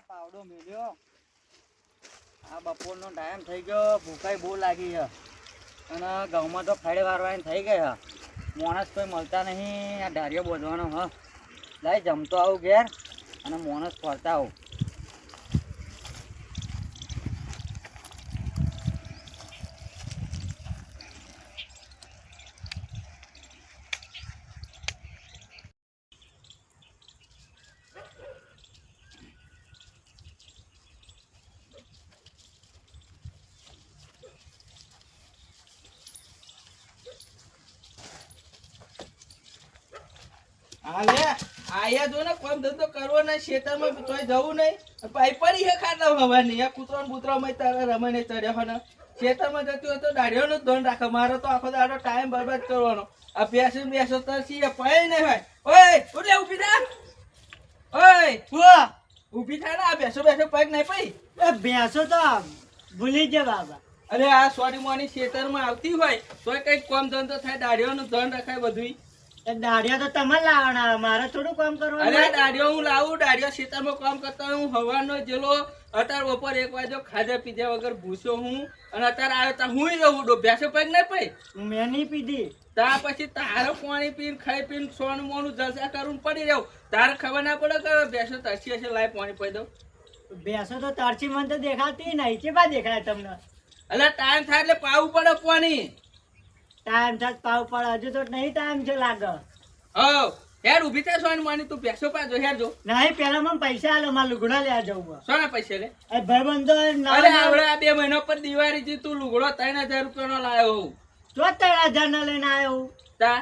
પાવડો મેલ્યો. આ બપોરનો ટાઈમ થઈ ગયો, ભૂખાઈ બહુ લાગી છે અને ઘઉંમાં તો ફાડે વારવાની થઈ ગઈ. માણસ કોઈ મળતા નહીં. આ ધાર્યો બોધવાનો લાઈ જમતો આવું ઘેર અને માણસ ફરતા આવું. હાલે આયા જો ને કોમ ધંધો કરવો નહીં, ખેતરમાં તોય જવું નહીં. પાઈ પડી હે ખાતા હવાની આ કૂતરો ને બૂતરો માં તારા રમાઈને ચડ્યો હોય ને ખેતરમાં જતું હોય તો દાઢીઓ નું ધોન રાખે. મારો તો આખો દાડો ટાઈમ બરબાદ કરવાનો. આ બેસો તો છીએ પાય નહીં હોય. ઓય ઉઠે ઊભી થા. ઓય ઊભી થા ને. આ બેસો પગ નહીં પઈ. ભેંસો તો ભૂલી જ બાબા. અરે આ સોરી મોની ખેતરમાં આવતી હોય તોય કઈક કોમ ધંધો થાય, દાઢીઓ નું ધોન રખાય બધું. દાડિયા તો તમે લાવવાના, મારે થોડું કામ કરવાનું. અરે દાડિયો હું લાવું, દાડિયો ખેતરમાં કામ કરતા હું હવાનો જેલો અત્યારે બપોર 1 વાગ્યો ખાધા પીધા વગર ભૂસ્યો હું અને અત્યારે આવ્યો તા હું રહું ભેંસો પગ નહીં પઈ. મેં નહીં પીધી. ત્યાર પછી તારે પાણી પીને ખાઈ પીને સોનું મોનું જલસા કરવું પડી રહ્યું. તારે ખબર ના પડે કે ભેંસો તરસી હશે, લાય પાણી પી દઉં. ભેંસો તો તરસી મને તો દેખાતી નહીં. કેવા દેખાય તમને? એટલે ટાઈમ થાય એટલે પાવું પડે પાણી. ટાઈમ થાય પાવ પડે. હજુ તો નહીં ટાઈમ છે લાગે. હવ હેર ઊભી થાય સોની મોની. તું ભેંસો પાછો હેર જો. નહીં પેલા મને પૈસા આલો, મારે લુગડા લેવા જવું. સોના પૈસા લે. ભાઈબંધો અરે આવડે આ 2 મહિના પર દિવાળી થી તું લુગડો 3000 રૂપિયાનો લાયો હોઉં. જો 3000 ના લઈને આવ્યો. તા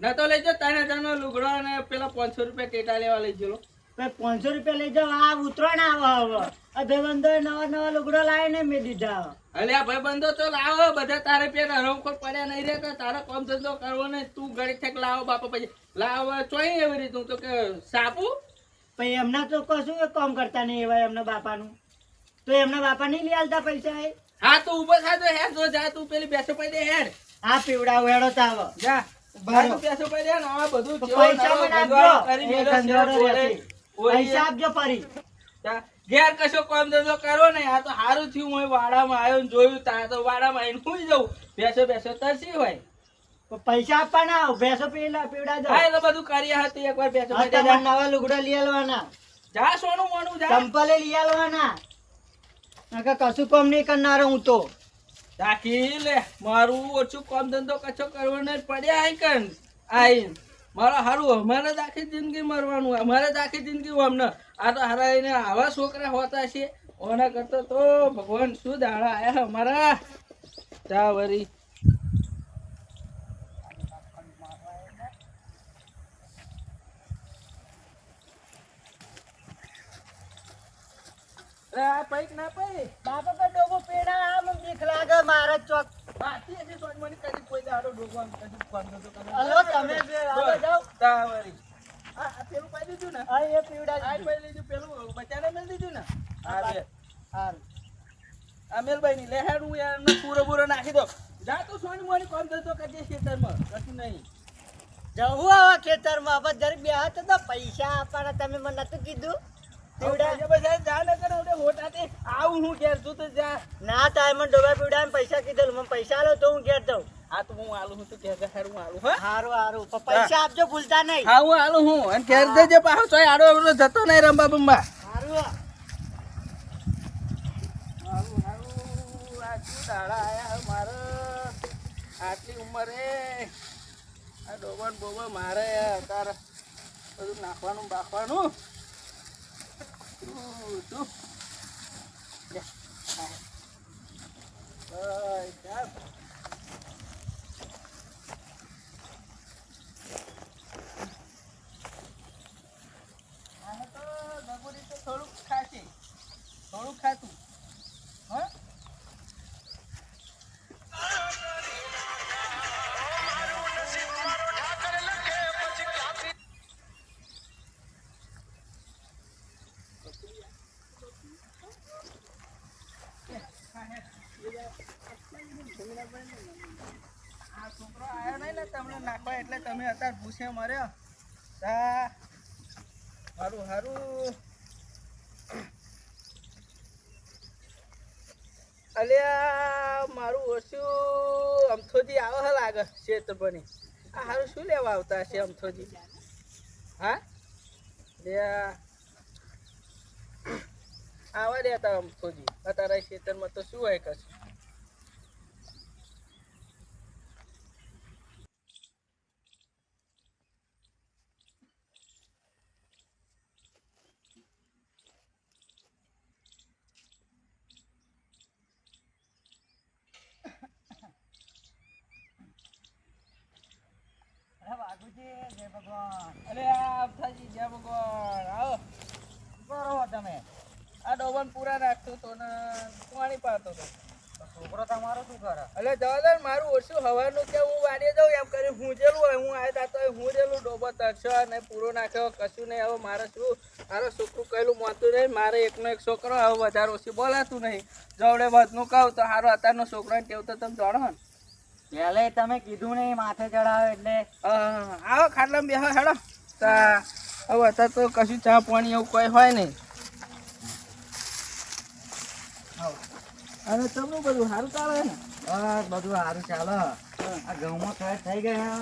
ન તો લઈ જાઓ 3000 નો લુગડો અને પેલા 500 રૂપિયા ટેટા લેવા લઈ ગયો. 500 રૂપિયા લઈ જાવ. આ ઉતરાણ આવે હવે. આ ભાઈબંધો નવા લુગડો લાવીને મેં દીધા. અલે આ ભાઈબંધો તો લાવો બધા. તારે પેલા હરમખોર પડ્યા નહીં રહેતા. તારે કામ ધંધો કરવો ને તું ગરીબ થક લાવો બાપા. પછી લાવો ચોઈ એવી રીતું તો કે સાપુ પછી એમના તો કશું કામ કરતા નહીં એવા એમના બાપાનું. તો એમના બાપા નહીં લઈ આલતા પૈસા. હા તું ઉભો થા તો હેર જો જા. તું પેલી બેસો પડી દે હેર. હા પીવડાવ હેડો તાવ જા બારો બેસો પડી દે ને આ બધું પૈસા મને આપજો. પૈસા આપજો ફરી. ઘેર કશો કામ ધંધો કરો ને. આ તો સારું થયું હું વાડામાં આવ્યો ને જોયું. તા તો વાડામાં આવીને સુઈ જવું. બેસો તરસી હોય. પૈસા આપવાના. ભેંસો પીવડા દો. હા એટલે બધું કરી હતી એકવાર બેસો પડી દે. નવા લુગડા લઈ આલવાના. જા સોનું મોનું જા. ચંપલે લઈ આલવાના. કશું કામ નહીં કરનારો હું તો. રાખી લે મારું ઓછું કામ ધંધો કચ્છો કરવાનો પડ્યા આઈ કન આઈ મારો હારું. અમારે જ આખી જિંદગી મરવાનું. અમારે જ આખી જિંદગી અમને આ તો હારા એને આવા છોકરા હોતા છે. ઓના કરતા તો ભગવાન શું દાડા આયા અમારા. જા વરી પૈક ના પૈ બાપા પર ડોબો પેડા આમ બીક લાગે મારા ચોક. બાકી હશે સોન મને કદી કોઈ દાડો ડોગવામ કદી ફોન નતો કરો. હલો તમે જે આગળ જાઓ. તા વરી આ પેલું પાઈ દીધું ને. આ એ પીવડા આ પાઈ લીધું. પેલું બચાને મેલ દીધું ને. હા બે હાર આ મેલભાઈ ની લેહેડ હું એમને પૂરો નાખી દો. જા તું સોની મોની કોમ ધંધો કરજે ખેતરમાં. કશું નહીં જવું હવે ખેતરમાં. હવે જરી બે હાથ તો પૈસા આપવાના. તમે મને નતું કીધું? બધા જા ન કરે હોટાતે આવું હું ઘેર તું તો જા. ના થાય મને ડોબા પીવડા પૈસા કીધેલું. મને પૈસા આલો તો હું ઘેર દઉં. આ તો હું આલું હું તો ઘેર હારું આલું. હા હારું હારું પૈસા આપજો ભૂલતા નહીં. હા હું આલું હું અને ઘેર જજે પાછો ચોય આડો અવડો જતો નહીં રંબા બંબા. હારું હારું આ શું દાડા આયા મારે આટલી ઉંમરે. આ ડોબન બોબા મારે તારે બધું નાખવાનું બાખવાનું. થોડુંક ખાતું હા. આ છોકરો આવ્યો નહીં ને તમને નાખવા એટલે તમે અત્યારે ભૂસે મર્યો. હારું અલ્યા મારું ઓછું અમથોજી આવે હે લાગે ક્ષેત્ર બની આ હારું શું લેવા આવતા હશે અમથોજી હા લ્યા આવા દેતા અમથોજી અત્યારે ક્ષેત્રમાં તો શું હોય કશું અરે વાઘુજી જય ભગવાન. અરે આ અમથાજી જય ભગવાન આવો શું કરો તમે? આ ડોબન પૂરા રાખતો તો ને પાણી પાતો તો તો છોકરો તમારો શું કરે? એટલે જવા મારું ઓછું હવાનું કે હું વાડીએ જાઉં એમ કરી હુંજેલું હોય હું આવ્યા તો હુંજેલું ડોબો તરશો ને પૂરો નાખ્યો કશું નહીં હવે મારે શું મારો છોકરું કહેલું માનતું નહીં મારે એકનો એક છોકરો હવે વધારે ઓછું બોલાતું નહીં જવડે બધનું કહું તો સારો અત્યારનો છોકરાને ટેવ તો તમે જાણો ને પહેલે તમે કીધું નહીં માથે ચડાવે એટલે આવો ખાટલામાં બેહો હેડો તા હવે અત્યારે તો કશું ચા પાણી એવું કોઈ હોય નહીં અને તમને બધું સારું ચાલે ને બસ બધું સારું ચાલે. આ ઘઉંમાં ખર્ચ થઈ ગયા.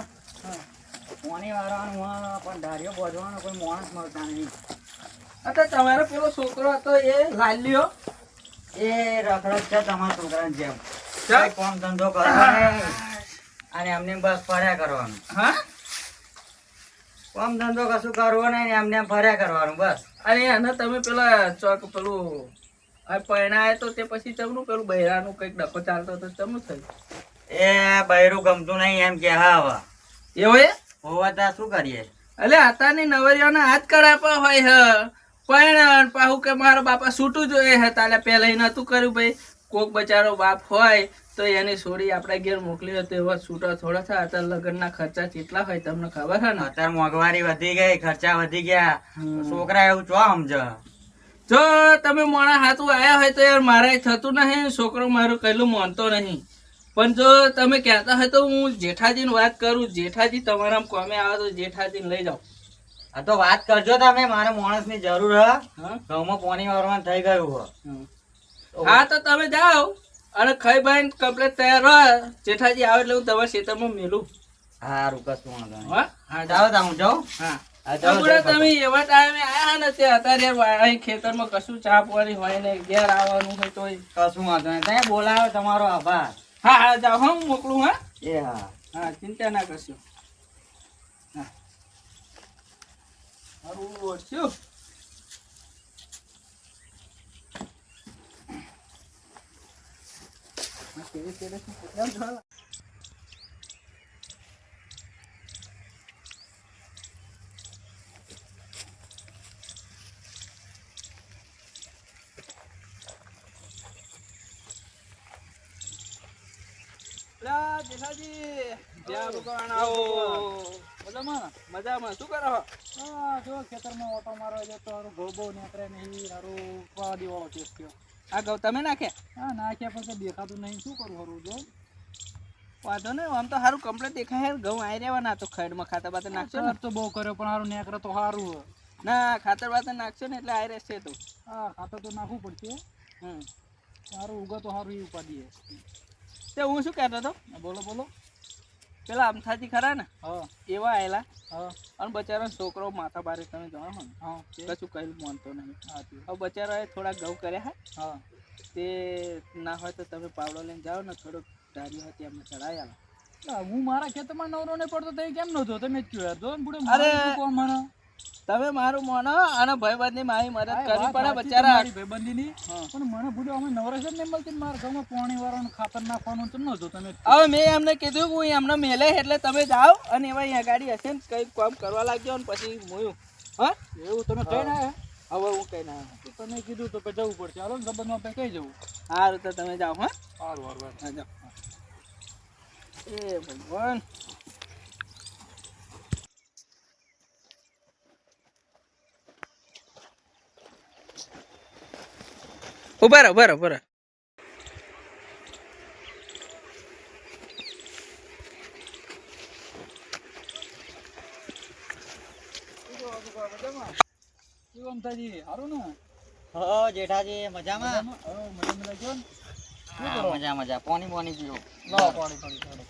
પાણી વાળવાનું હોય પણ ધાર્યો બોધવાનો કોઈ માણસ મળતા નહીં. અત્યારે તમારો પેલો છોકરો હતો એ લાલ્યો એ રખડત છે તમારા છોકરાની જેમ. ચા? કઈ કામ ધંધો કરવાનો નહીં. અને એમને એમ બસ ફર્યા કરવાનું. હા કામ ધંધો કશું કરવો નહીં, એમને એમ ફર્યા કરવાનું બસ. અને એને તમે પેલા ચોક પેલું આ પરણાય તો તે પછી તમનું પેલું બૈરાનું કંઈક ડખો ચાલતો હતો તમનું થયું એ બૈરું ગમતું નહીં એમ કે હા હવે એવો એ હોવા ત્યાં શું કરીએ? એટલે અત્યારની નવરીઓના હાથ કડાપા હોય હ પણ પાહુ કે મારા બાપા છૂટું જોઈએ હે તાલે પહેલા નતું કર્યું ભાઈ કોક બચારો બાપ હોય તો એની છોડી આપણા ઘેર મોકલી હોય તો એવા છૂટા થોડા થાય અત્યારે લગ્નના ખર્ચા કેટલા હોય તમને ખબર હે ને અત્યારે મોંઘવારી વધી ગઈ, ખર્ચા વધી ગયા. છોકરા એવું ચો સમજ. જો તમે મોણા હાથું આયા હોય તો યાર મારે થતું નહીં છોકરો મારું કહેલું માનતો નહીં પણ જો તમે કહેતા હોય તો હું જેઠાજીની વાત કરું જેઠાજી તમારા કોમે આવે તો જેઠાજીને લઈ જાઓ આ તો વાત કરજો તમે, મારે માણસની જરૂર હ. હા ઘઉંમાં પાણી વાળવાનું થઈ ગયું હો. હા તો તમે જાઓ અને ખાઈ બાઈને કમ્પ્લેટ તૈયાર રહો જેઠાજી આવે એટલે હું તમારા ખેતરમાં મેલું હારું કશું વાંધો નહીં. હા હા જાઓ તા હું જાઉં. હા હા, જાઓ, બુડા જાઓ. તમે એવા ટાઈમે આયા ને તે અત્યારે અહીં ખેતરમાં કશું ચા પાણી હોય ને ઘેર આવવાનું હોય તોય કશું વાંધો નહીં. તમે બોલાવો તમારો આભાર. હા હા જાઓ હા હું મોકલું હા એ હા. હા ચિંતા ના કરશો હા મારું ઓળખ્યું જેઠાજી જય ભગવાન આવો મજામાં મજામાં શું કરો હા જો ખેતરમાં ઓટો મારવા જતો હારું ઘઉં બહુ નીકળે નહીં, હારું પાડી વાળો કેસ થયો. આ ઘઉં તમે નાખ્યા હા નાખ્યા પણ કઈ દેખાતું નહીં, શું કરું હારું જો. વાંધો નહીં આમ તો સારું કમ્પ્લીટ દેખાય ઘઉં આવી રહેવાના તો ખડમાં ખાતર બાતર નાખશો ને ખર્ચ તો બહુ કર્યો પણ હારું નીકળે તો સારું હોય. ના ખાતર બાતર નાખશો ને એટલે આવી રહેશે તો હા ખાતર તો નાખવું પડશે. હમ સારું ઉગે તો સારું એ ઉપાડીએ. તે હું શું કહેતો હતો બોલો બોલો. પેલા અમથાજી ખરા ને હા એવા આવેલા હા અને બચારો છોકરો માથા બારે તમે જાણો ને હા કશું કઈ માનતો નહીં હા હવે બચારાએ થોડા ઘઉં કર્યા હા તે ના હોય તો તમે પાવડો લઈને જાઓ ને થોડોક ધારી હતી એમને ચડાવી આવો ના, હું મારા ખેતરમાં નવરો ને પડતો તો કેમ નતો તમે જ કયો યાર. જો ને બુડે અરે! મારું કોણ મને તમે મારું માનો અને ભાઈબંધની મારી મદદ આ કરવી વાત પડે સાચી બચારા તમારી ભાઈબંધીની. હા. પણ મને બુડે અમે નવરા છે જ નહીં મળતી. મારા ઘરમાં પાણી વાળવાનું ખાતર નાખવાનું તો ન જો તમે. હવે મેં એમને કીધું કે હું એમને મેલે એટલે તમે જાઓ અને એવા અહીંયા ગાડી હશે ને કંઈક કામ કરવા લાગજો ને પછી હું હા એવું તમે કઈ ના હવે હું કઈ ના તો તમે કીધું તો પછી જવું પડશે. હાલો ને સંબંધમાં આપણે કઈ જવું. સારું તો તમે જાઓ હા સારું સારું હા જાઓ એ ભગવાન ઉભા રહો ઉભા રહો ઉભા રહો કેવું અમથાજી? સારું ને? હો જેઠાજી મજામાં? મજામાં? મજા ગયો ને? હા, મજા મજા. પાણી પાણી પીવો. લાવો પાણી પાણી ચાલો.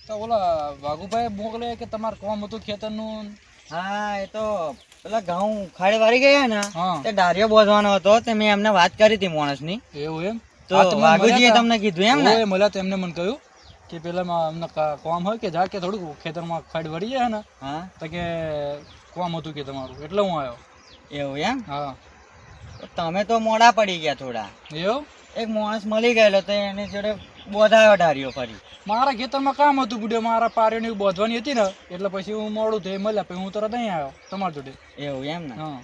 તો ઓલા વાઘુભાઈ મોકલે કે તમારે કોમ હતું ખેતરનું? હા, એ તો પેલા ઘઉં ખાડે વાળી ગયા ને હા. તે ડારિયો બોધવાનો હતો તે મેં એમને વાત કરી હતી માણસની. એવું એમ? તો વાઘુજીએ તમને કીધું એમ ને? ઓય મળ્યા તો એમને મને કહ્યું કે પેલા અમને કોમ હોય કે જા કે થોડુંક ખેતરમાં ખાડ વળી જાય ને હા, તો કે કોમ હતું કે તમારું એટલે હું આવ્યો. એવું એમ? હા. તો તમે તો મોડા પડી ગયા થોડા. એવું? એક માણસ મળી ગયેલો તો એની જોડે બોધાયો ડારિયો ફરી. મારા ખેતરમાં કામ હતું બુડે, મારા પારીની બોધવાની હતી ને એટલે પછી હું મોડું થઈ મળ્યા પછી હું તરત અહીં આવ્યો તમારી જોડે. એવું એમ ને? હા.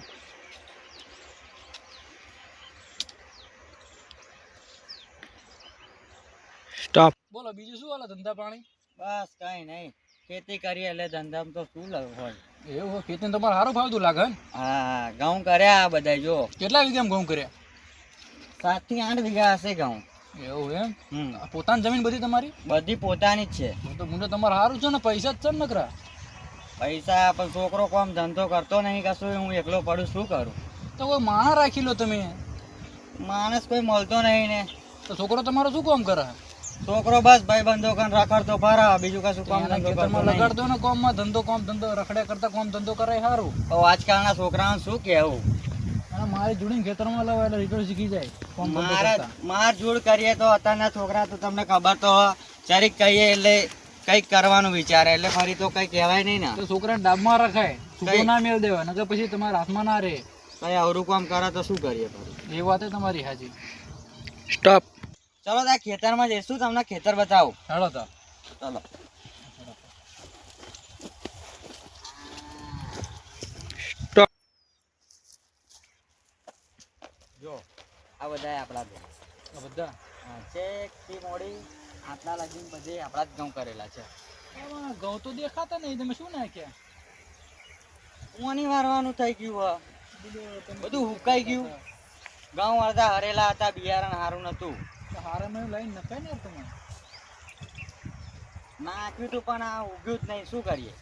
સ્ટોપ. બોલો બીજું શું હાલે ધંધા પાણી? બસ કઈ નહીં, ખેતી કરીએ એટલે ધંધામાં તો શું હોય. એવું હોય? ખેતી તમારે સારું ફાવતું લાગે ને? હા, ઘઉં કર્યા આ બધા જો. કેટલા વીઘામાં ઘઉં કર્યા? 7 થી 8 વીઘા હશે ઘઉં. એવું એમ? હમ. આ પોતાની જમીન બધી તમારી? બધી પોતાની જ છે. તો મુંડે તમારે સારું છે ને, પૈસા જ છે ને નકરા? પૈસા પણ છોકરો કોમ ધંધો કરતો નહીં કશું, હું એકલો પડું શું કરું. તો કોઈ માણસ રાખી લો તમે. માણસ કોઈ મળતો નહીં ને. તો છોકરો તમારો શું કામ કરે? છોકરો બસ ભાઈ બંધો કન રખડતો ફરા, બીજું કશું કામ એના ધંધો કરતો ખેતરમાં નહીં. લગાડતો ને કોમમાં ધંધો કોમ ધંધો રખડ્યા કરતા કોમ ધંધો કરાય સારું. તો આજકાલના છોકરાઓને શું કહેવું. અને મારી જોડીને ખેતરમાં લવાય એટલે રીતો શીખી જાય કોમ ધંધો કરતા. માર જોડ કરીએ તો અત્યારના છોકરા તો તમને ખબર તો જરીક કહીએ એટલે કઈક કરવાનું વિચારે એટલે ફરી તો કઈ કહેવાય નહીં ને. તો છોકરાને ડાબમાં રખાય, છૂટો ના મેળ દેવાય, નકર પછી તમારા હાથમાં ના રહે. કઈ અવરું કામ કરે તો શું કરીએ ફરી. એ વાત તમારી હાજી. સ્ટોપ. ચલો ત્યાં ખેતરમાં જઈશું, તમને ખેતર બતાવું. હેડો તો. ચલો. જો આ બધા આપણા ભેંસ. આ બધા હા, છેકથી મોડી આટલા લાગીને બધે આપણા જ ઘઉં કરેલા છે. આમાં ઘઉં તો દેખાતા નહીં, તમે શું નાખ્યા? ઊની વારવાનું થઈ ગયું હે. બધું હુકાઈ ગયું. ઘઉં અડધા હરેલા હતા, બિયારણ સારું નતું. હારામાં લઈને નખાય ને યાર તમે. નાખ્યું તું પણ આ ઉગ્યું જ નહીં, શું કરીએ.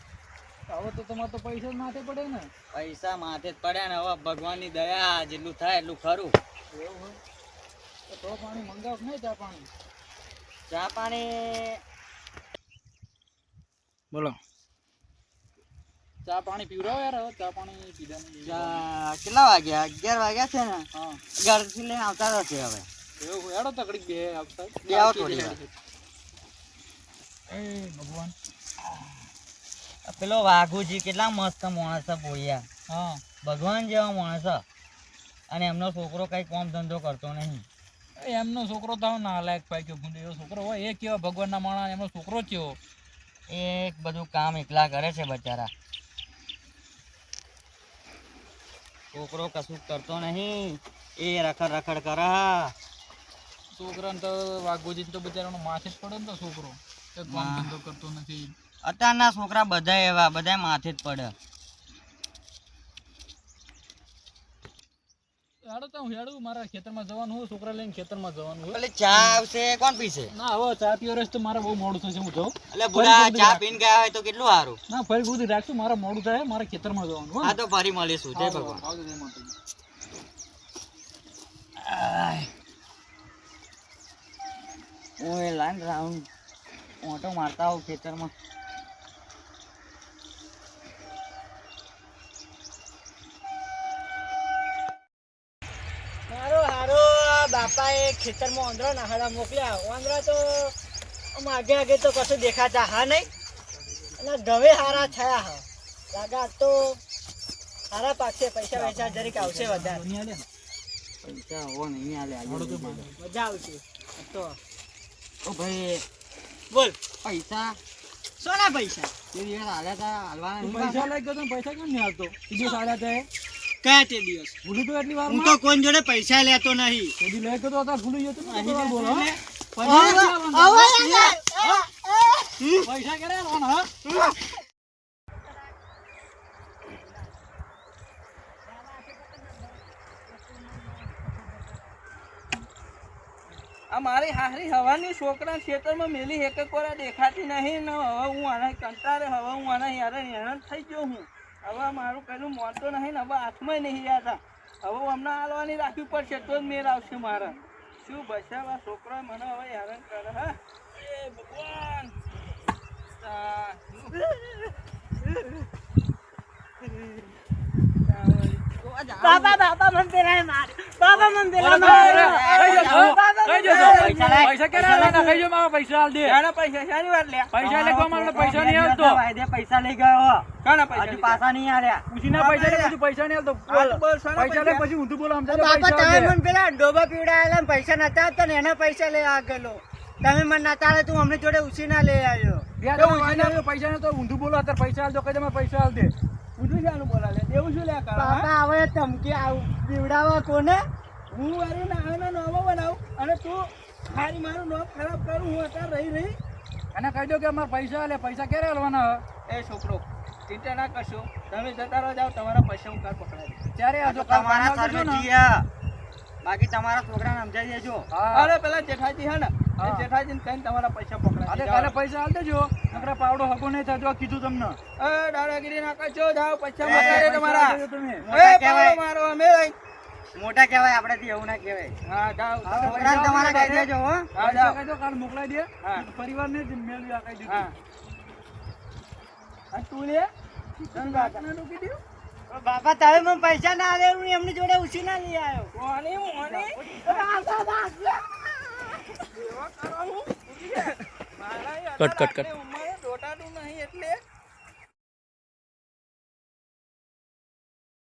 હવે તો તમારે તો પૈસા જ માથે પડે ને. પૈસા માથે જ પડ્યા ને, હવે ભગવાનની દયા જેટલું થાય એટલું ખરું. એવું હોય તો પાણી મંગાવ નહીં, ચા પાણી. ચા પાણી બોલો. ચા પાણી પીવડાવો યાર, હવે ચા પાણી પીધા નહીં. કેટલા વાગ્યા? 11 વાગ્યા છે ને. હા. ઘરથી લઈને આવતા રહેશે હવે. એવું હોય? હેડો તકડી બે આવતા. બે આવો થોડી વાર. એ ભગવાન. પેલો વાઘુજી કેટલા મસ્ત માણસ છે બોયા. હા. ભગવાન જેવા માણસ છે. અને એમનો છોકરો કઈ કામ ધંધો કરતો નહીં. એમનો છોકરો તો ના લાયક પાક્યો ભૂંડે એવો છોકરો હોય. એ કેવા ભગવાનના માણસ, એમનો છોકરો કેવો. એક બધું કામ એકલા કરે છે બચારા. છોકરો કશું કરતો નહીં, એ રખડ રખડ કરે. છોકરાને તો વાઘોજી તો બચારાનો માથે જ પડે ને તો છોકરો. એ કામ ધંધો કરતો નથી. અત્યારના છોકરા બધા એવા, બધા માથે જ પડે. હેડો તો હું હેડું, મારા ખેતરમાં જવાનું હોય, છોકરા લઈને ખેતરમાં જવાનું હોય. એટલે ચા આવશે, કોણ પીશે? ના હવે ચા પીવા રસ તો મારે બહુ મોડું થશે, હું જાઉં. એટલે બુડા ચા પીને ગયા હોય તો કેટલું સારું. ના ફરી સુધી રાખશું, મારે મોડું થાય, મારે ખેતરમાં જવાનું હોય. હા તો ફરી મળીશું. જય ભગવાન. આવજો, જય માતાજી. હું એ લાઈન રાઉન્ડ ઓટો મારતા આવું ખેતરમાં. હારો હારો બાપાએ ખેતરમાં ઓંદરા નાહાડા મોકલ્યા. ઓંદરા તો આગે આગે તો કશું દેખાતા હા નહીં, અને ગવે હારા થયા હા. લાગા તો હારા પાકશે, પૈસા વૈસા જરીક આવશે વધારે, પૈસા હો નહીં આલે મજા આવશે તો. ઓ ભાઈ બોલ પૈસા સોના પૈસા તે દિવસ હાલ્યા તા, હાલવાના નહીં પૈસા પાછા? લઈ ગયો તો પૈસા કેમ નહીં આવતો? બીજું સાડા થાય કયા તે દિવસ? ભૂલી તો એટલી વાર હું તો કોઈ જોડે પૈસા લેતો નહીં. લઈ ગયો તો અત્યારે ભૂલી ગયો તો ને અહીં તો બોલો, હા? પૈસા ક્યારે આવવાના, હા? આ મારી હારી હવાની છોકરા ખેતરમાં મેલી એક એક વાર દેખાતી નહીં ને હવે હું આના કંટાળે હવે હું આના હેરાન થઈ ગયો હું હવે મારું પેલું મોનતો નહીં ને હવે હાથમાં નહીં યાદ હવે હમણાં હાલવાની રાખવી પડશે તો જ મેર આવશે મારા શું બચાવા છોકરા મને હવે હેરાન કરે હા એ ભગવાન બાપા મને પેલા માર બાપા મને પેલા પૈસા કેરા ખાઈ જો મારા પૈસા આલ દે શાના પૈસા શાની વાત લે પૈસા લે કોમ આપણે પૈસા નહીં આલતો વાયદે પૈસા લઈ ગયો શાના પૈસા હજુ પાછા નહીં આલ્યા પૂછીને પૈસા લે હજુ પૈસા નહીં આલતો બોલ શાના પૈસા લે પછી ઊંધું બોલો સમજાય બાપા તમે મને પેલા ડોબા પીવડાયેલા પૈસા નતા આપતા ને એના પૈસા લઈ આ ગયેલો તમે મને નતા આલે તું અમને જોડે ઉછીના લઈ આવ્યો પૈસા ને તો ઊંધું બોલો અત્યારે પૈસા આલતો કઈ તમે પૈસા આલ દે ઊંધું શાનું બોલાલે દેવું શું લે કાળા બાપા હવે ધમકી આવ પીવડાવવા કોને હું વારી નાનો નોમો બનાવું અને તું મારી મારું નામ ખરાબ કરું હું અત્યારે રહી અને કહી દો કે અમારે પૈસા આલે પૈસા ક્યારે આલવાના એ છોકરો ચિંતા ના કરશો તમે જતા રહો જાઓ તમારા પૈસા હું કાલ પકડાવી ત્યારે આવજો તમારા સર્વે બાકી તમારા છોકરાને સમજાવી દેજો અરે પેલા જેઠાજી હે ને એ જેઠાજીને કહીને તમારા પૈસા પકડાવી કાલે પૈસા આલ દેજો નકરા પાવડો હગો નહીં થતો કીધું તમને એ દાદાગીરી ના કરશો જાઓ પૈસા પકડાવી તમારા તમે એ પાવડો મારો અમે લઈ મોટા કહેવાય આપડેથી એવું ના કહેવાય હા જાઓ છોકરાને તમારે કહી દેજો હો હા જાઓ કહી દો કાલ મોકલાઈ દે હા. પરિવારને જ મેળવી આ કહી હા દીધું આ તું લે તને રાતના ડૂબી દઉં બાપા તમે મને પૈસા ના આલે હું એમની જોડે ઉછી ના લઈ આવ્યો મોની મોની બાપા, બાપા. સેવા કરવાનું કટ, કટ, કટ.